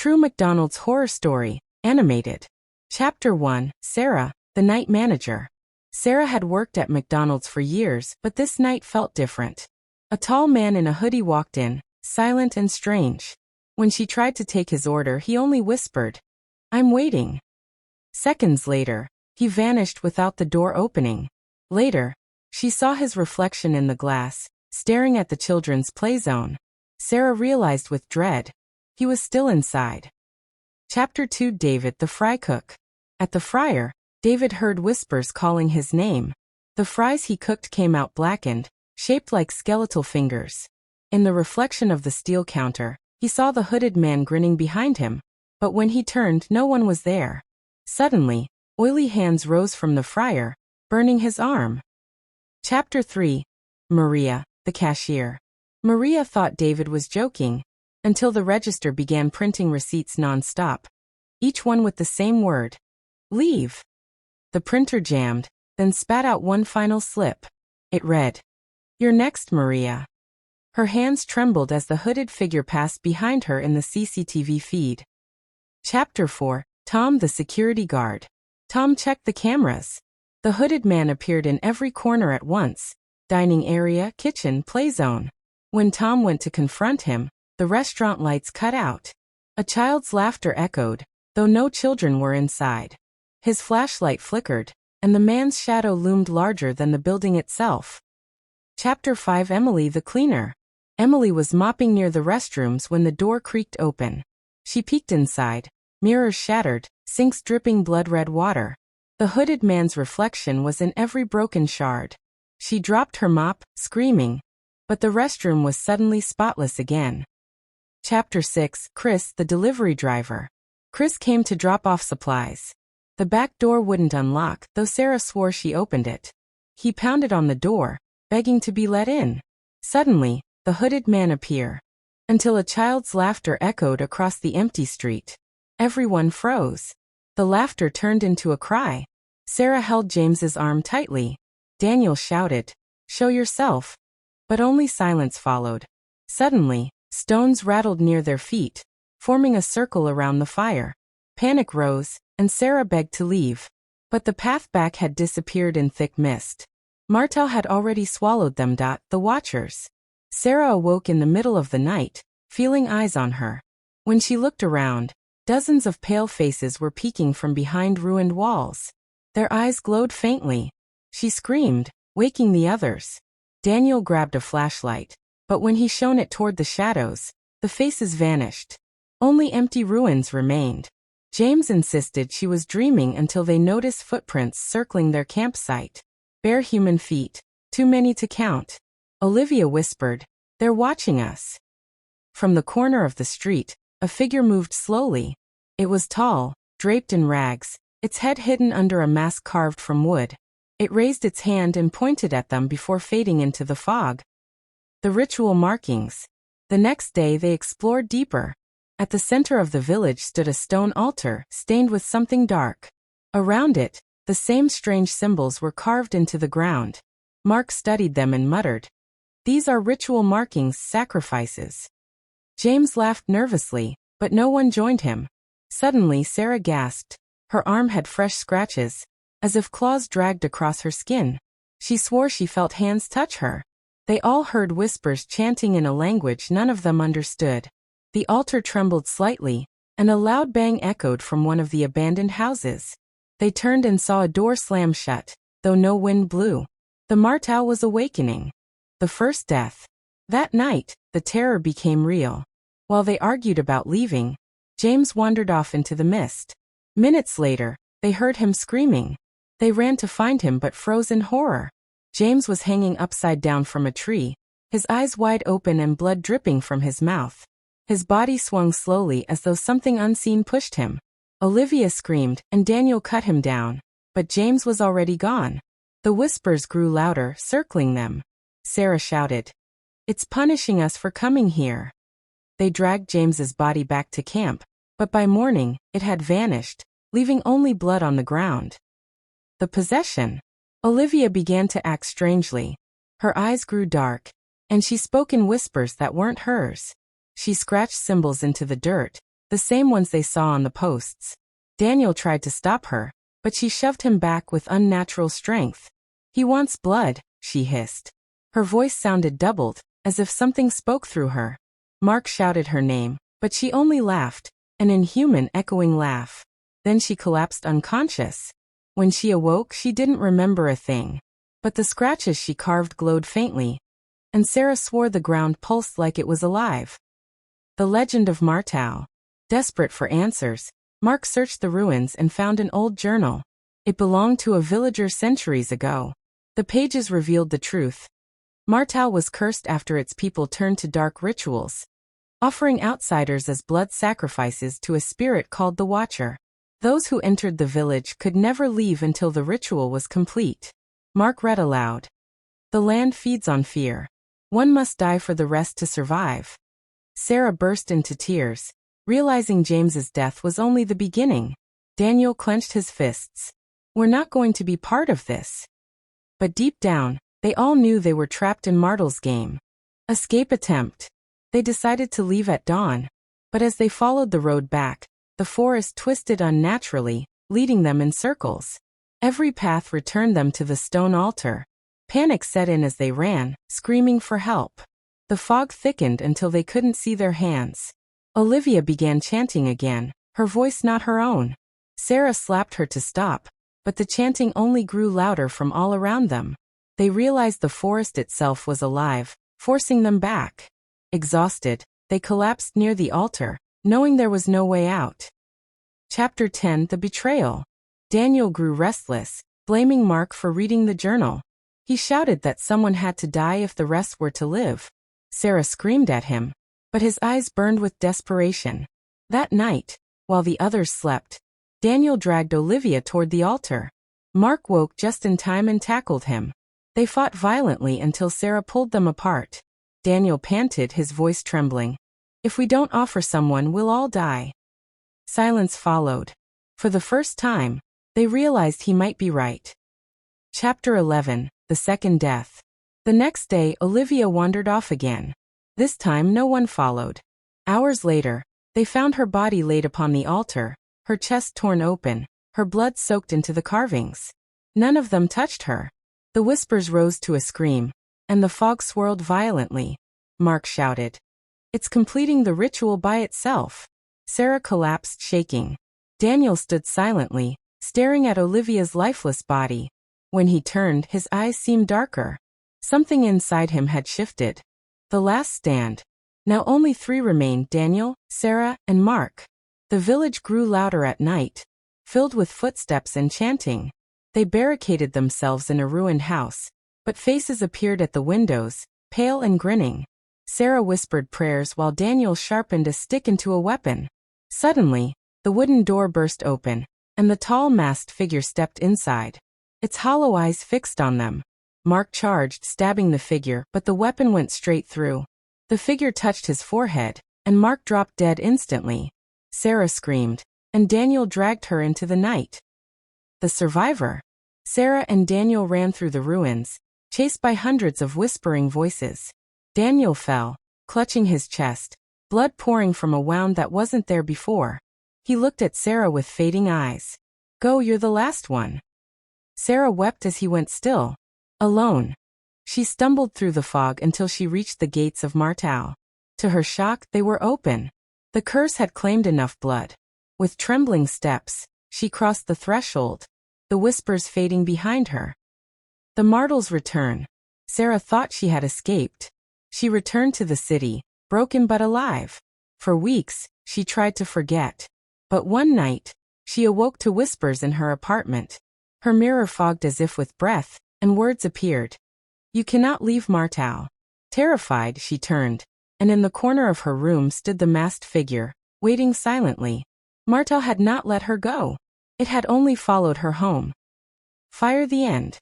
True McDonald's Horror Story, Animated. Chapter 1, Sarah, the Night Manager. Sarah had worked at McDonald's for years, but this night felt different. A tall man in a hoodie walked in, silent and strange. When she tried to take his order, he only whispered, "I'm waiting." Seconds later, he vanished without the door opening. Later, she saw his reflection in the glass, staring at the children's play zone. Sarah realized with dread, he was still inside. Chapter 2, David the Fry Cook. At the fryer, David heard whispers calling his name. The fries he cooked came out blackened, shaped like skeletal fingers. In the reflection of the steel counter, he saw the hooded man grinning behind him, but when he turned, no one was there. Suddenly, oily hands rose from the fryer, burning his arm. Chapter 3, Maria, the cashier. Maria thought David was joking, until the register began printing receipts non-stop, each one with the same word, leave. The printer jammed, then spat out one final slip. It read, "You're next, Maria." Her hands trembled as the hooded figure passed behind her in the CCTV feed. Chapter 4, Tom the security guard. Tom checked the cameras. The hooded man appeared in every corner at once, dining area, kitchen, play zone. When Tom went to confront him, the restaurant lights cut out. A child's laughter echoed, though no children were inside. His flashlight flickered, and the man's shadow loomed larger than the building itself. Chapter 5, Emily the cleaner. Emily was mopping near the restrooms when the door creaked open. She peeked inside, mirrors shattered, sinks dripping blood-red water. The hooded man's reflection was in every broken shard. She dropped her mop, screaming, but the restroom was suddenly spotless again. Chapter 6, Chris the delivery driver. Chris came to drop off supplies. The back door wouldn't unlock, though Sarah swore she opened it. He pounded on the door, begging to be let in. Suddenly, the hooded man appeared, until a child's laughter echoed across the empty street. Everyone froze. The laughter turned into a cry. Sarah held James's arm tightly. Daniel shouted, "Show yourself." But only silence followed. Suddenly, stones rattled near their feet, forming a circle around the fire. Panic rose, and Sarah begged to leave. But the path back had disappeared in thick mist. Martal had already swallowed them. The watchers. Sarah awoke in the middle of the night, feeling eyes on her. When she looked around, dozens of pale faces were peeking from behind ruined walls. Their eyes glowed faintly. She screamed, waking the others. Daniel grabbed a flashlight, but when he shone it toward the shadows, the faces vanished. Only empty ruins remained. James insisted she was dreaming until they noticed footprints circling their campsite. Bare human feet, too many to count. Olivia whispered, "They're watching us." From the corner of the street, a figure moved slowly. It was tall, draped in rags, its head hidden under a mask carved from wood. It raised its hand and pointed at them before fading into the fog. The ritual markings. The next day they explored deeper. At the center of the village stood a stone altar, stained with something dark. Around it, the same strange symbols were carved into the ground. Mark studied them and muttered, "These are ritual markings, sacrifices." James laughed nervously, but no one joined him. Suddenly Sarah gasped. Her arm had fresh scratches, as if claws dragged across her skin. She swore she felt hands touch her. They all heard whispers chanting in a language none of them understood. The altar trembled slightly, and a loud bang echoed from one of the abandoned houses. They turned and saw a door slam shut, though no wind blew. The martal was awakening. The first death. That night, the terror became real. While they argued about leaving, James wandered off into the mist. Minutes later, they heard him screaming. They ran to find him but froze in horror. James was hanging upside down from a tree, his eyes wide open and blood dripping from his mouth. His body swung slowly as though something unseen pushed him. Olivia screamed, and Daniel cut him down, but James was already gone. The whispers grew louder, circling them. Sarah shouted, "It's punishing us for coming here." They dragged James's body back to camp, but by morning, it had vanished, leaving only blood on the ground. The possession. Olivia began to act strangely. Her eyes grew dark, and she spoke in whispers that weren't hers. She scratched symbols into the dirt, the same ones they saw on the posts. Daniel tried to stop her, but she shoved him back with unnatural strength. "He wants blood," she hissed. Her voice sounded doubled, as if something spoke through her. Mark shouted her name, but she only laughed, an inhuman echoing laugh. Then she collapsed unconscious. When she awoke, she didn't remember a thing. But the scratches she carved glowed faintly, and Sarah swore the ground pulsed like it was alive. The legend of Martal. Desperate for answers, Mark searched the ruins and found an old journal. It belonged to a villager centuries ago. The pages revealed the truth. Martal was cursed after its people turned to dark rituals, offering outsiders as blood sacrifices to a spirit called the Watcher. Those who entered the village could never leave until the ritual was complete. Mark read aloud. "The land feeds on fear. One must die for the rest to survive." Sarah burst into tears, realizing James's death was only the beginning. Daniel clenched his fists. "We're not going to be part of this." But deep down, they all knew they were trapped in Martal's game. Escape attempt. They decided to leave at dawn. But as they followed the road back, the forest twisted unnaturally, leading them in circles. Every path returned them to the stone altar. Panic set in as they ran, screaming for help. The fog thickened until they couldn't see their hands. Olivia began chanting again, her voice not her own. Sarah slapped her to stop, but the chanting only grew louder from all around them. They realized the forest itself was alive, forcing them back. Exhausted, they collapsed near the altar, knowing there was no way out. Chapter 10: The Betrayal. Daniel grew restless, blaming Mark for reading the journal. He shouted that someone had to die if the rest were to live. Sarah screamed at him, but his eyes burned with desperation. That night, while the others slept, Daniel dragged Olivia toward the altar. Mark woke just in time and tackled him. They fought violently until Sarah pulled them apart. Daniel panted, his voice trembling. "If we don't offer someone, we'll all die." Silence followed. For the first time, they realized he might be right. Chapter 11: The Second Death. The next day, Olivia wandered off again. This time no one followed. Hours later, they found her body laid upon the altar, her chest torn open, her blood soaked into the carvings. None of them touched her. The whispers rose to a scream, and the fog swirled violently. Mark shouted, "It's completing the ritual by itself." Sarah collapsed, shaking. Daniel stood silently, staring at Olivia's lifeless body. When he turned, his eyes seemed darker. Something inside him had shifted. The last stand. Now only 3 remained: Daniel, Sarah, and Mark. The village grew louder at night, filled with footsteps and chanting. They barricaded themselves in a ruined house, but faces appeared at the windows, pale and grinning. Sarah whispered prayers while Daniel sharpened a stick into a weapon. Suddenly, the wooden door burst open, and the tall masked figure stepped inside. Its hollow eyes fixed on them. Mark charged, stabbing the figure, but the weapon went straight through. The figure touched his forehead, and Mark dropped dead instantly. Sarah screamed, and Daniel dragged her into the night. The survivor. Sarah and Daniel ran through the ruins, chased by hundreds of whispering voices. Daniel fell, clutching his chest, blood pouring from a wound that wasn't there before. He looked at Sarah with fading eyes. "Go, you're the last one." Sarah wept as he went still. Alone. She stumbled through the fog until she reached the gates of Martal. To her shock, they were open. The curse had claimed enough blood. With trembling steps, she crossed the threshold, the whispers fading behind her. The Martals return. Sarah thought she had escaped. She returned to the city, broken but alive. For weeks, she tried to forget. But one night, she awoke to whispers in her apartment. Her mirror fogged as if with breath, and words appeared. "You cannot leave Martal." Terrified, she turned, and in the corner of her room stood the masked figure, waiting silently. Martal had not let her go. It had only followed her home. Fire the end.